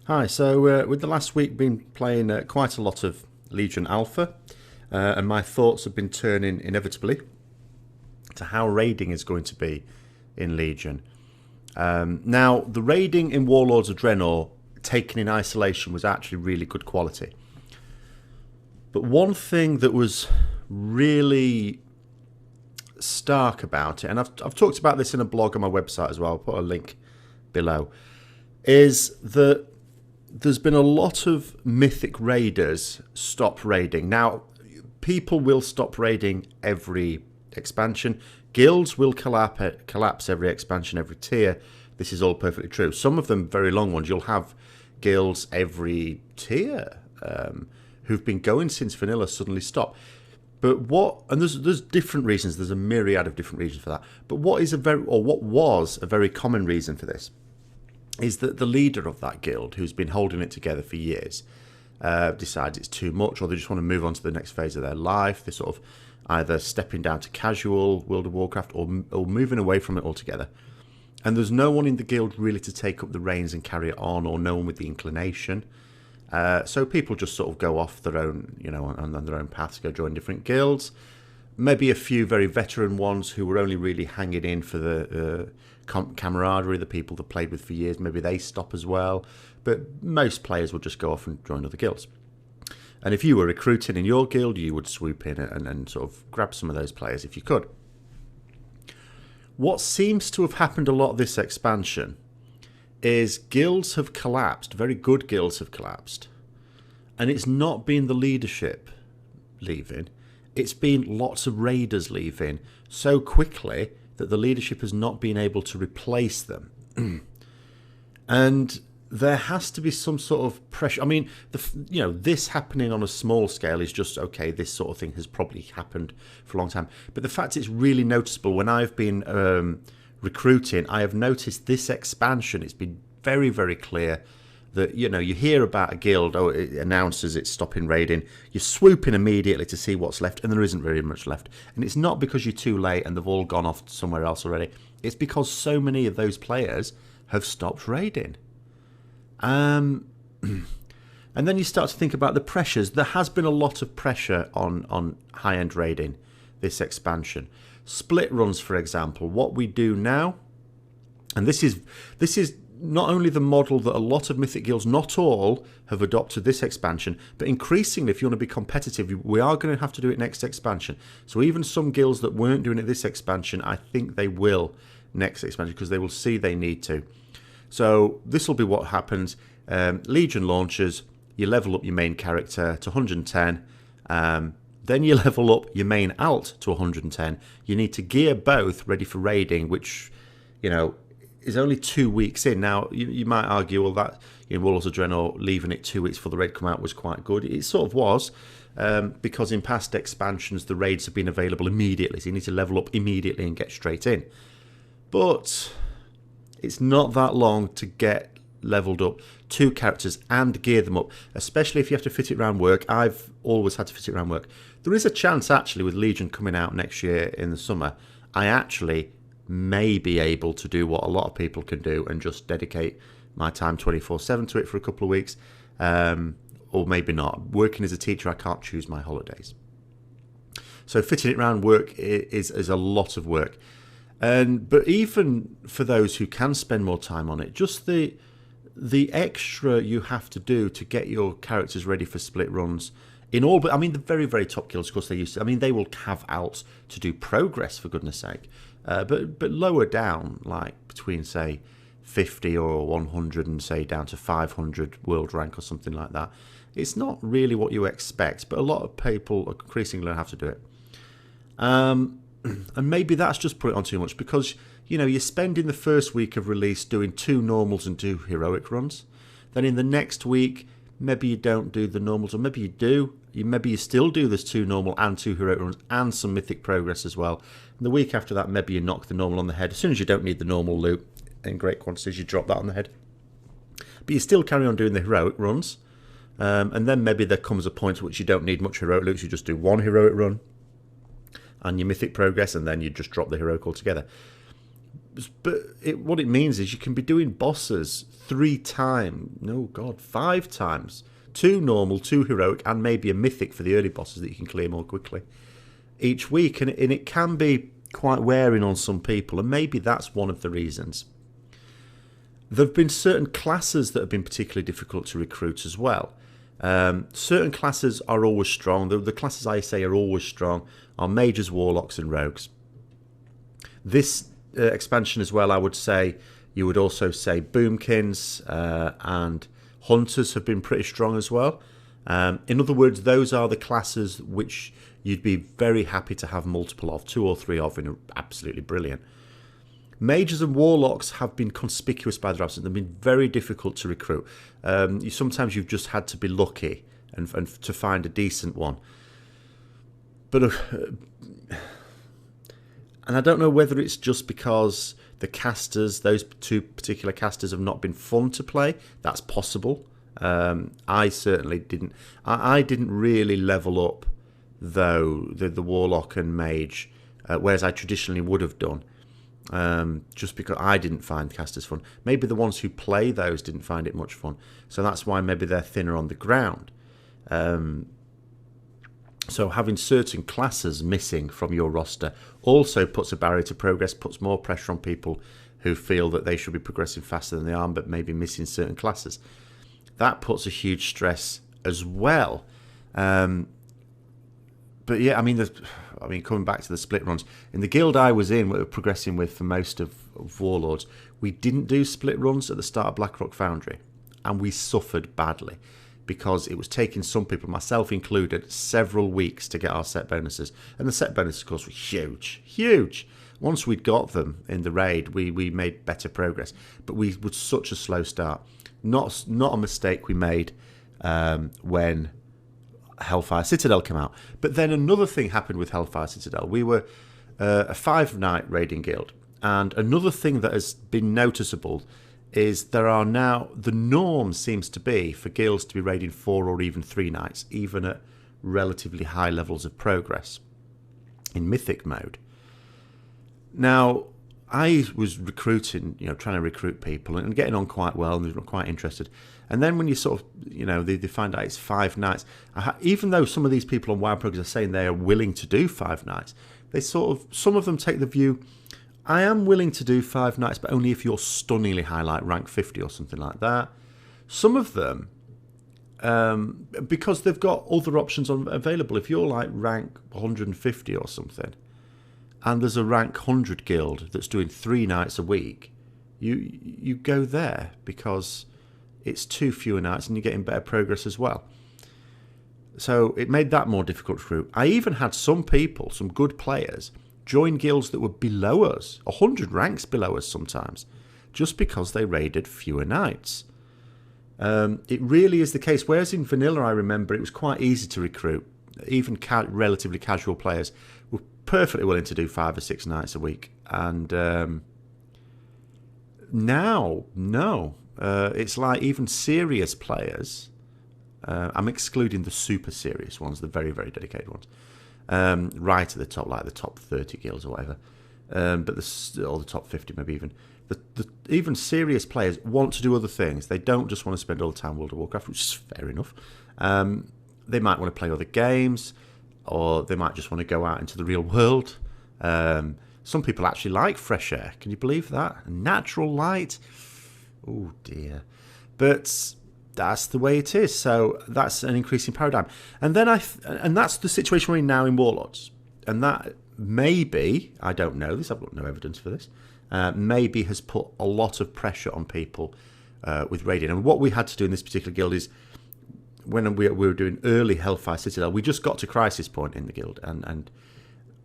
Hi, so with the last week been playing quite a lot of Legion Alpha, and my thoughts have been turning inevitably to how raiding is going to be in Legion. Now, the raiding in Warlords of Draenor, taken in isolation, was actually really good quality. But one thing that was really stark about it, and I've talked about this in a blog on my website as well, I'll put a link below, is that there's been a lot of Mythic raiders stop raiding. Now, people will stop raiding every expansion. Guilds will collapse every expansion, every tier. This is all perfectly true. Some of them, very long ones, you'll have guilds every tier who've been going since vanilla suddenly stop. But and there's different reasons. There's a myriad of different reasons for that. But what was a very common reason for this is that the leader of that guild, who's been holding it together for years, decides it's too much, or they just want to move on to the next phase of their life. They're sort of either stepping down to casual World of Warcraft or moving away from it altogether. And there's no one in the guild really to take up the reins and carry it on, or no one with the inclination. So people just sort of go off their own, on their own paths, go join different guilds. Maybe a few very veteran ones who were only really hanging in for the camaraderie, the people they played with for years, maybe they stop as well. But most players will just go off and join other guilds. And if you were recruiting in your guild, you would swoop in and sort of grab some of those players if you could. What seems to have happened a lot this expansion is guilds have collapsed, very good guilds have collapsed. And it's not been the leadership leaving, it's been lots of raiders leaving so quickly that the leadership has not been able to replace them. And there has to be some sort of pressure. I mean, this happening on a small scale is just, okay, this sort of thing has probably happened for a long time. But the fact it's really noticeable, when I've been recruiting, I have noticed this expansion, it's been very, very clear that, you hear about a guild, it announces it's stopping raiding, you swoop in immediately to see what's left, and there isn't very much left. And it's not because you're too late and they've all gone off somewhere else already. It's because so many of those players have stopped raiding. And then you start to think about the pressures. There has been a lot of pressure on high-end raiding this expansion. Split runs, for example, what we do now, and this is not only the model that a lot of Mythic guilds, not all, have adopted this expansion, but increasingly, if you want to be competitive, we are going to have to do it next expansion. So even some guilds that weren't doing it this expansion, I think they will next expansion, because they will see they need to. So this will be what happens. Legion launches, you level up your main character to 110, then you level up your main alt to 110. You need to gear both ready for raiding, which, is only 2 weeks in. Now, you might argue, well, that in Warlords of Draenor, leaving it 2 weeks for the raid come out was quite good. It sort of was, because in past expansions, the raids have been available immediately, so you need to level up immediately and get straight in. But it's not that long to get leveled up 2 characters and gear them up, especially if you have to fit it around work. I've always had to fit it around work. There is a chance, actually, with Legion coming out next year in the summer, I actually may be able to do what a lot of people can do and just dedicate my time 24/7 to it for a couple of weeks, or maybe not. Working as a teacher, I can't choose my holidays. So fitting it around work is a lot of work. But even for those who can spend more time on it, just the extra you have to do to get your characters ready for split runs in all, but I mean the very, very top guilds, of course, they will have alts to do progress, for goodness sake. But lower down, like between, say, 50 or 100 and, say, down to 500 world rank or something like that, it's not really what you expect, but a lot of people increasingly have to do it. And maybe that's just put it on too much, because, you're spending the first week of release doing 2 normals and 2 heroic runs. Then in the next week, maybe you don't do the normals, or maybe you do. Maybe you still do this 2 normal and 2 heroic runs and some mythic progress as well. And the week after that, maybe you knock the normal on the head. As soon as you don't need the normal loot in great quantities, you drop that on the head. But you still carry on doing the heroic runs. And then maybe there comes a point at which you don't need much heroic loot. You just do 1 heroic run and your mythic progress, and then you just drop the heroic altogether. what it means is you can be doing bosses 5 times. 2 normal, 2 heroic, and maybe a mythic for the early bosses that you can clear more quickly each week. And it can be quite wearing on some people, and maybe that's one of the reasons. There have been certain classes that have been particularly difficult to recruit as well. Certain classes are always strong. The classes I say are always strong are mages, warlocks, and rogues. This expansion as well, I would say, you would also say boomkins and hunters have been pretty strong as well. In other words, those are the classes which you'd be very happy to have multiple of, 2 or 3 of, and are absolutely brilliant. Mages and warlocks have been conspicuous by their absence. They've been very difficult to recruit. Sometimes you've just had to be lucky and to find a decent one. But and I don't know whether it's just because the casters, those 2 particular casters, have not been fun to play. That's possible. I certainly didn't. I didn't really level up, though, the warlock and mage, whereas I traditionally would have done. Just because I didn't find casters fun. Maybe the ones who play those didn't find it much fun. So that's why maybe they're thinner on the ground. So having certain classes missing from your roster also puts a barrier to progress, puts more pressure on people who feel that they should be progressing faster than they are, but maybe missing certain classes. That puts a huge stress as well. But yeah, I mean, coming back to the split runs, in the guild I was in, we were progressing with for most of Warlords, we didn't do split runs at the start of Blackrock Foundry, and we suffered badly because it was taking some people, myself included, several weeks to get our set bonuses. And the set bonuses, of course, were huge. Once we'd got them in the raid, we made better progress. But we were such a slow start. Not a mistake we made when Hellfire Citadel came out. But then another thing happened with Hellfire Citadel. We were a 5-night raiding guild. And another thing that has been noticeable is there are now, the norm seems to be for guilds to be raiding 4 or even 3 nights, even at relatively high levels of progress in Mythic mode. Now, I was recruiting, trying to recruit people and getting on quite well, and they were quite interested. And then when you sort of, they find out it's 5 nights, even though some of these people on Wild Progress are saying they are willing to do 5 nights, they some of them take the view, I am willing to do 5 nights, but only if you're stunningly high, like rank 50 or something like that. Some of them, because they've got other options available, if you're like rank 150 or something, and there's a rank 100 guild that's doing 3 nights a week, you go there because it's 2 fewer nights and you're getting better progress as well. So it made that more difficult to recruit. I even had some people, some good players, join guilds that were below us, 100 ranks below us sometimes, just because they raided fewer nights. It really is the case. Whereas in vanilla, I remember it was quite easy to recruit. Even relatively casual players were perfectly willing to do 5 or 6 nights a week. And now, no. It's like even serious players, I'm excluding the super serious ones, the very, very dedicated ones, right at the top, like the top 30 guilds or whatever, or the top 50 maybe even. Even serious players want to do other things. They don't just want to spend all the time World of Warcraft, which is fair enough. They might want to play other games, or they might just want to go out into the real world. Some people actually like fresh air. Can you believe that? Natural light. Oh dear. But that's the way it is. So that's an increasing paradigm. And then and that's the situation we're in now in Warlords. And that maybe, I don't know this, I've got no evidence for this, maybe has put a lot of pressure on people with raiding. And what we had to do in this particular guild is, when we were doing early Hellfire Citadel, we just got to crisis point in the guild. And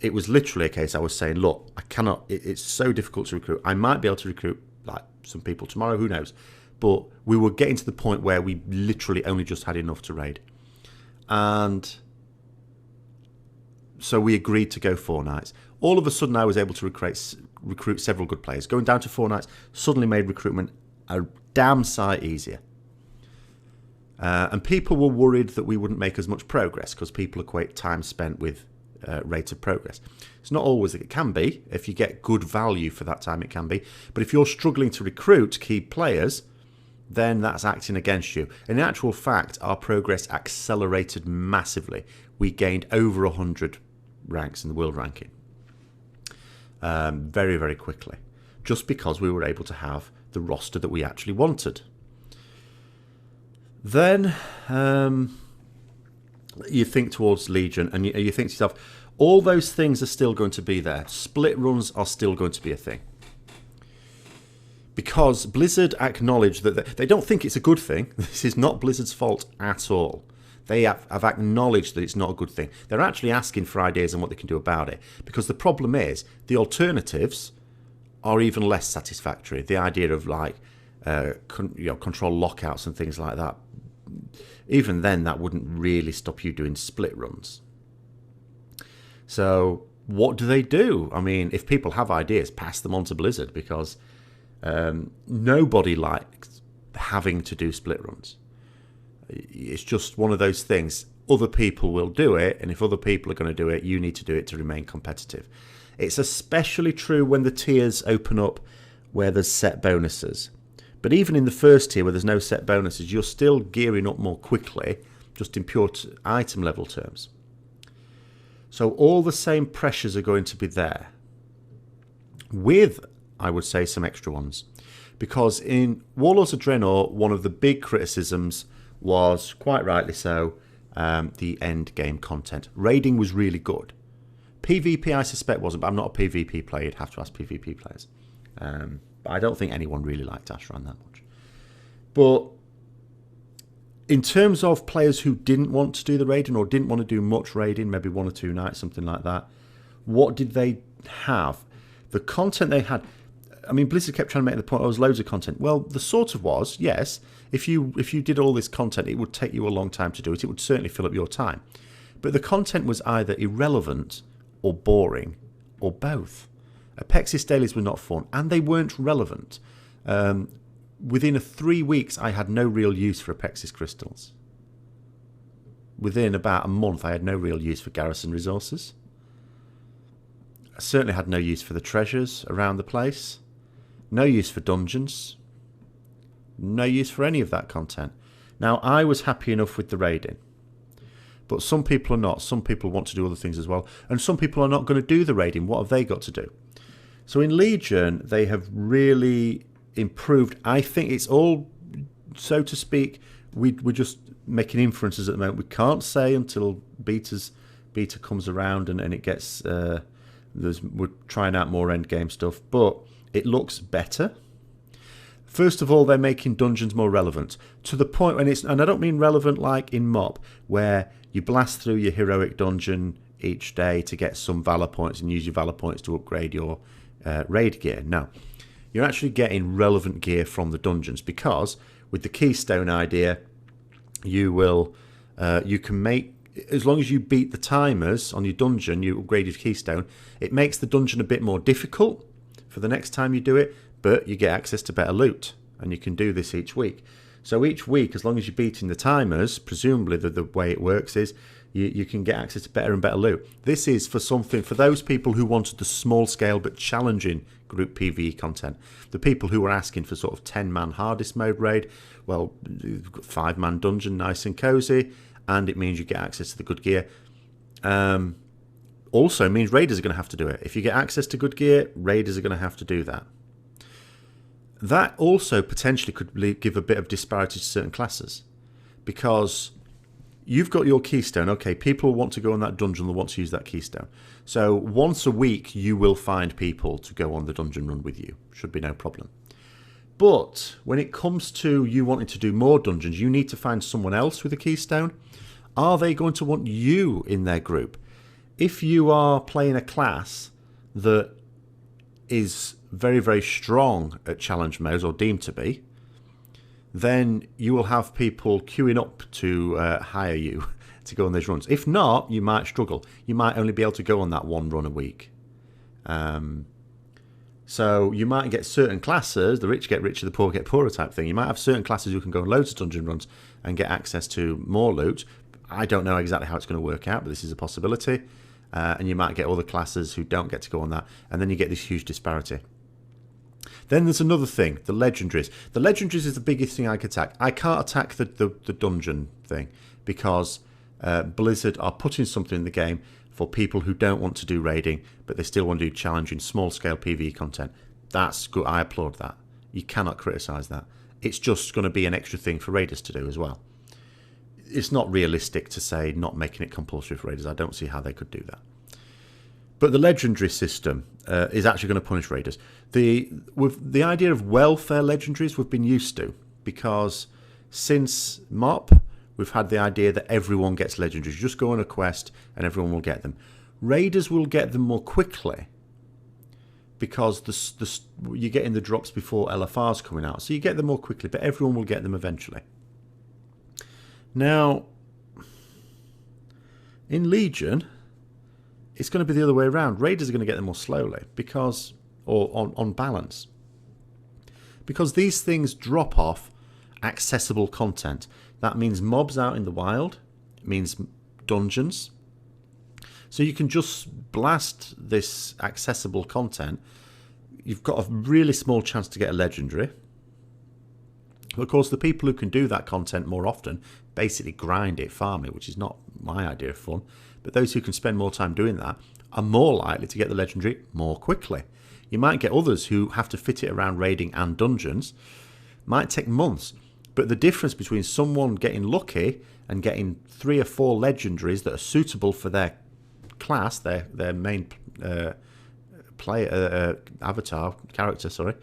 it was literally a case I was saying, look, I cannot, it's so difficult to recruit. I might be able to recruit like some people tomorrow, who knows? But we were getting to the point where we literally only just had enough to raid. And so we agreed to go 4 nights. All of a sudden, I was able to recruit several good players. Going down to 4 nights suddenly made recruitment a damn sight easier. And people were worried that we wouldn't make as much progress because people equate time spent with rate of progress. It's not always that it can be. If you get good value for that time, it can be. But if you're struggling to recruit key players, then that's acting against you. In actual fact, our progress accelerated massively. We gained over 100 ranks in the world ranking very, very quickly, just because we were able to have the roster that we actually wanted. Then you think towards Legion, and you think to yourself, all those things are still going to be there. Split runs are still going to be a thing. Because Blizzard acknowledge that they don't think it's a good thing. This is not Blizzard's fault at all. They have acknowledged that it's not a good thing. They're actually asking for ideas on what they can do about it. Because the problem is, the alternatives are even less satisfactory. The idea of control lockouts and things like that, even then that wouldn't really stop you doing split runs. So what do? I mean, if people have ideas, pass them on to Blizzard, because nobody likes having to do split runs. It's just one of those things. Other people will do it, and if other people are going to do it, you need to do it to remain competitive. It's especially true when the tiers open up where there's set bonuses. But even in the first tier where there's no set bonuses, you're still gearing up more quickly, just in pure item level terms. So all the same pressures are going to be there, with, I would say, some extra ones. Because in Warlords of Draenor, one of the big criticisms was, quite rightly so, the end game content. Raiding was really good. PvP, I suspect, wasn't, but I'm not a PvP player. You'd have to ask PvP players. But I don't think anyone really liked Ashran that much. But in terms of players who didn't want to do the raiding or didn't want to do much raiding, maybe 1 or 2 nights, something like that, what did they have? The content they had, I mean, Blizzard kept trying to make the point, there was loads of content. Well, the sort of was, yes, if you did all this content, it would take you a long time to do it. It would certainly fill up your time. But the content was either irrelevant or boring or both. Apexis dailies were not fun, and they weren't relevant. Within 3 weeks, I had no real use for Apexis crystals. Within about a month, I had no real use for garrison resources. I certainly had no use for the treasures around the place. No use for dungeons. No use for any of that content. Now, I was happy enough with the raiding. But some people are not. Some people want to do other things as well. And some people are not going to do the raiding. What have they got to do? So in Legion, they have really improved. I think it's all, so to speak, we're just making inferences at the moment. We can't say until beta comes around and it gets... we're trying out more endgame stuff. But it looks better. First of all, they're making dungeons more relevant. To the point when it's... And I don't mean relevant like in MoP, where you blast through your heroic dungeon each day to get some Valor points and use your Valor points to upgrade your raid gear. No, you're actually getting relevant gear from the dungeons, because with the keystone idea, you can make, as long as you beat the timers on your dungeon, you upgrade your keystone. It makes the dungeon a bit more difficult for the next time you do it, but you get access to better loot, and you can do this each week. So each week, as long as you're beating the timers, presumably the way it works is you can get access to better and better loot. This is for something for those people who wanted the small scale but challenging group PvE content. The people who were asking for sort of 10-man hardest mode raid, well, 5-man dungeon, nice and cozy, and it means you get access to the good gear. Also means raiders are going to have to do it. If you get access to good gear, raiders are going to have to do that. That also potentially could give a bit of disparity to certain classes, because you've got your keystone. Okay, people want to go on that dungeon, they want to use that keystone. So once a week, you will find people to go on the dungeon run with you. Should be no problem. But when it comes to you wanting to do more dungeons, you need to find someone else with a keystone. Are they going to want you in their group? If you are playing a class that is very, very strong at challenge modes, or deemed to be, then you will have people queuing up to hire you to go on those runs. If not, you might struggle. You might only be able to go on that one run a week. So you might get certain classes, the rich get richer, the poor get poorer type thing. You might have certain classes who can go on loads of dungeon runs and get access to more loot. I don't know exactly how it's going to work out, but this is a possibility. and you might get other classes who don't get to go on that, and then you get this huge disparity. Then there's another thing, the Legendaries. The Legendaries is the biggest thing I can attack. I can't attack the dungeon thing because Blizzard are putting something in the game for people who don't want to do raiding, but they still want to do challenging, small-scale PvE content. That's good. I applaud that. You cannot criticise that. It's just going to be an extra thing for raiders to do as well. It's not realistic to say not making it compulsory for raiders. I don't see how they could do that. But the legendary system is actually going to punish raiders. With the idea of welfare legendaries we've been used to, because since MOP, we've had the idea that everyone gets legendaries. You just go on a quest and everyone will get them. Raiders will get them more quickly because you're getting the drops before LFR's coming out. So you get them more quickly, but everyone will get them eventually. Now, in Legion, it's going to be the other way around. Raiders are going to get them more slowly because, or on balance, because these things drop off accessible content. That means mobs out in the wild. It means dungeons. So you can just blast this accessible content. You've got a really small chance to get a legendary. Of course, the people who can do that content more often basically grind it, farm it, which is not my idea of fun. But those who can spend more time doing that are more likely to get the legendary more quickly. You might get others who have to fit it around raiding and dungeons. Might take months. But the difference between someone getting lucky and getting 3 or 4 legendaries that are suitable for their class, their main avatar, character,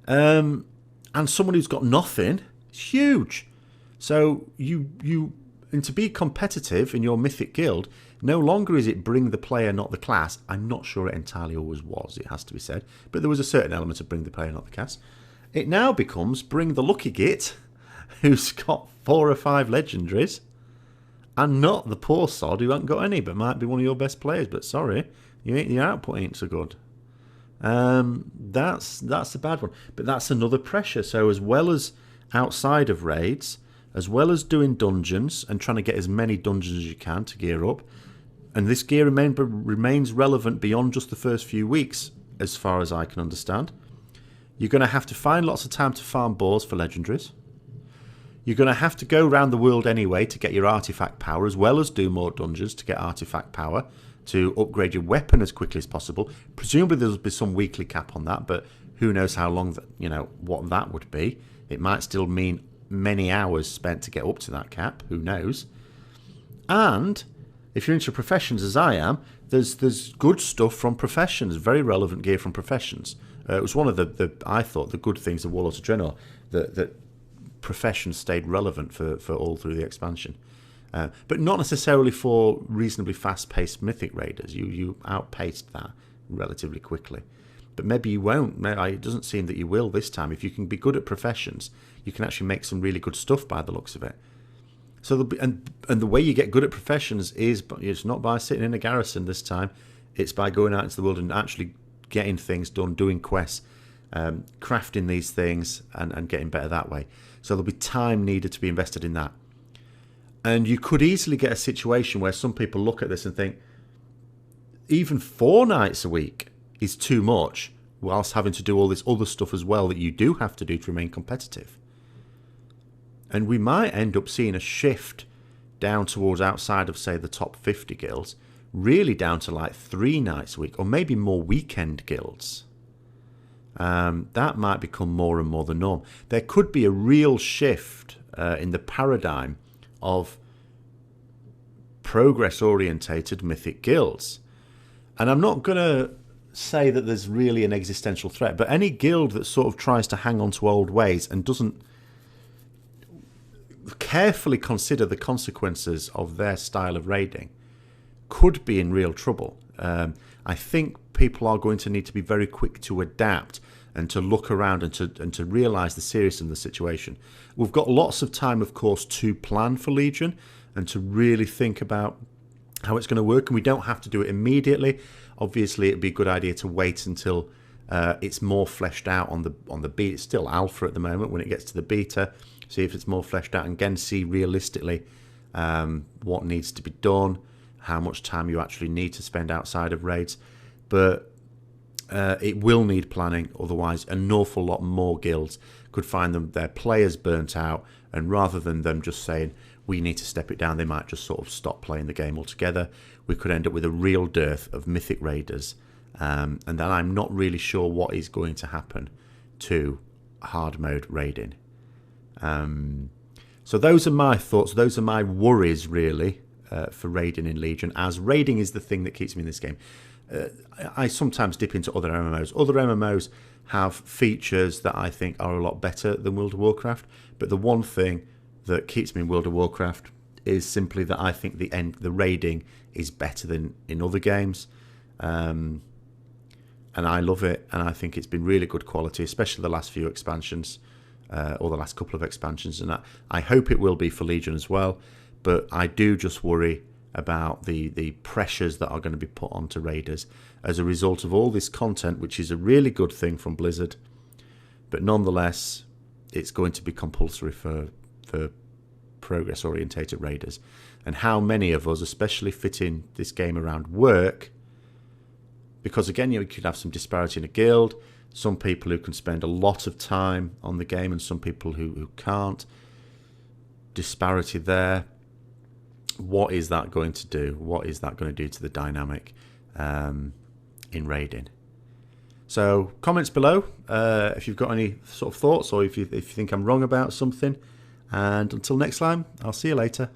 and someone who's got nothing, is huge. So and to be competitive in your Mythic guild, no longer is it bring the player, not the class. I'm not sure it entirely always was, it has to be said. But there was a certain element of bring the player, not the class. It now becomes bring the lucky git who's got 4 or 5 legendaries, and not the poor sod who hasn't got any, but might be one of your best players. But sorry, your output ain't so good. That's a bad one. But that's another pressure. So as well as outside of raids, as well as doing dungeons and trying to get as many dungeons as you can to gear up, and this gear remains relevant beyond just the first few weeks, as far as I can understand, you're going to have to find lots of time to farm boars for legendaries. You're going to have to go around the world anyway to get your artifact power, as well as do more dungeons to get artifact power, to upgrade your weapon as quickly as possible. Presumably there'll be some weekly cap on that, but who knows how long, what that would be. It might still mean many hours spent to get up to that cap, who knows. And if you're into professions as I am, there's good stuff from professions, very relevant gear from professions. It was one of I thought the good things of Warlords of Draenor, that professions stayed relevant for all through the expansion. But not necessarily for reasonably fast-paced Mythic Raiders. You outpaced that relatively quickly. But maybe you won't. It doesn't seem that you will this time. If you can be good at professions, you can actually make some really good stuff by the looks of it. So and the way you get good at professions is it's not by sitting in a garrison this time. It's by going out into the world and actually getting things done, doing quests, crafting these things, and getting better that way. So there'll be time needed to be invested in that. And you could easily get a situation where some people look at this and think, even 4 nights a week is too much, whilst having to do all this other stuff as well that you do have to do to remain competitive. And we might end up seeing a shift down towards outside of, say, the top 50 guilds, really down to like 3 nights a week, or maybe more weekend guilds. That might become more and more the norm. There could be a real shift in the paradigm of progress-orientated Mythic guilds. And I'm not going to say that there's really an existential threat, but any guild that sort of tries to hang on to old ways and doesn't carefully consider the consequences of their style of raiding could be in real trouble. I think people are going to need to be very quick to adapt and to look around and to realise the seriousness of the situation. We've got lots of time, of course, to plan for Legion and to really think about how it's going to work, and we don't have to do it immediately. Obviously, it'd be a good idea to wait until it's more fleshed out on the beta. It's still alpha at the moment. When it gets to the beta, see if it's more fleshed out and again see realistically what needs to be done, how much time you actually need to spend outside of raids, but it will need planning. Otherwise, an awful lot more guilds could find their players burnt out, and rather than them just saying we need to step it down, they might just sort of stop playing the game altogether. We could end up with a real dearth of Mythic raiders, and then I'm not really sure what is going to happen to hard mode raiding. So those are my thoughts. Those are my worries, really, for raiding in Legion, as raiding is the thing that keeps me in this game. I sometimes dip into other MMOs. Other MMOs have features that I think are a lot better than World of Warcraft, but the one thing that keeps me in World of Warcraft is simply that I think the raiding is better than in other games, and I love it, and I think it's been really good quality, especially the last few expansions, or the last couple of expansions, and I hope it will be for Legion as well. But I do just worry about the pressures that are going to be put onto raiders as a result of all this content, which is a really good thing from Blizzard, but nonetheless it's going to be compulsory for progress orientated raiders. And how many of us, especially fitting this game around work, because again you could have some disparity in a guild, some people who can spend a lot of time on the game and some people who can't, disparity there. What is that going to do? What is that going to do to the dynamic in raiding? So comments below if you've got any sort of thoughts, or if you think I'm wrong about something. And until next time, I'll see you later.